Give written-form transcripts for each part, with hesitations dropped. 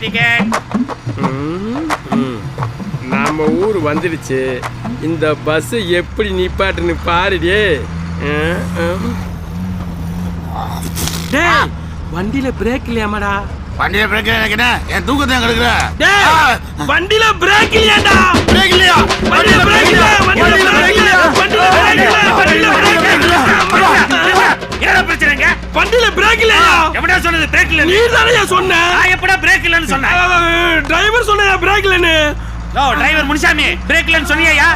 Ticket. நம்ம ஊர் வந்துடுச்சு. இந்த பஸ் எப்படி நிப்பாட்டுன்னு பாருடே. டேய், வண்டியில பிரேக் இல்லையாமாடா? வண்டியில பிரேக் எனக்கு என்ன? என் தூக்கத்தை கெடுக்குற. டேய், வண்டியில பிரேக் இல்லையாடா? பிரேக் இல்லையா? வண்டியில பிரேக் இல்ல. வண்டியில பிரேக் இல்ல. வண்டியில பிரேக் இல்ல. வண்டியில பிரேக் இல்ல. என்ன பிரச்சனைங்க? வண்டியில பிரேக் இல்லையா? எவடா சொன்னது பிரேக் இல்ல? நீ தானே சொன்ன. நான் எப்படா பிரேக் இல்லன்னு சொன்னேன்? டிரைவர் சொன்னா பிரேக் இல்லன்னு. யோ டிரைவர் முனிசாமி, பிரேக் இல்லன்னு சொன்னியா?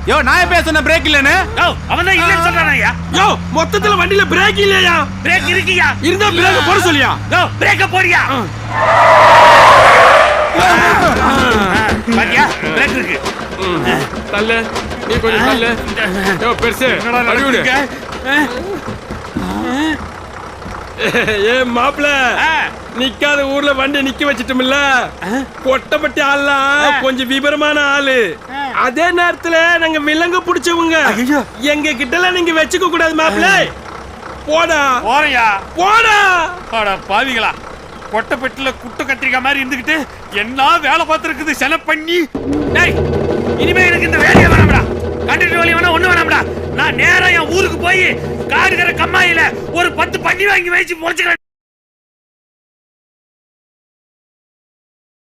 யோ நான் எப்ப சொன்ன பிரேக் இல்லன்னு? யோ அவன் தான் இல்லன்னு சொல்றானயா? யோ மொத்தத்துல வண்டியில பிரேக் இல்லையா? பிரேக் இருக்கியா? இருந்தா பிரேக் போட சொல்லியா? யோ பிரேக்க போடியா? பாத்தியா பிரேக் இருக்கு. தள்ள, நீ கொஞ்சம் தள்ள. யோ பெருசு அடிவுடு. ஏ மாப்ள, நிக்காத ஊர்ல வண்டி நிக்க வச்சிட்டோம்ல. கொட்டப்பட்டி ஆள்லாம் கொஞ்சம் விபரமான ஆளு. அதே நேரத்துல நாங்க விலங்கு பிடிச்சவங்க. எங்க கிட்டலாம் நீங்க வச்சுக்க கூடாது மாப்ள. போடா போறியா? போடா. அட பாவிகளா, கொட்டப்பட்டில குட்ட கத்திரிக்கா மாதிரி இருந்துகிட்டு என்ன வேலை பார்த்துருக்குது செலவு பண்ணி. டேய், இனிமே எனக்கு இந்த வேலையை வேணாம்டா. கண்டிட்டு வேலையை வேணா ஒண்ணு வேணாம்டா. நான் நேரா என் ஊருக்கு போய் காடுகிற கம்மாயில ஒரு 10 பண்ணி வாங்கி வச்சு பொழைச்சுக்கிறேன்.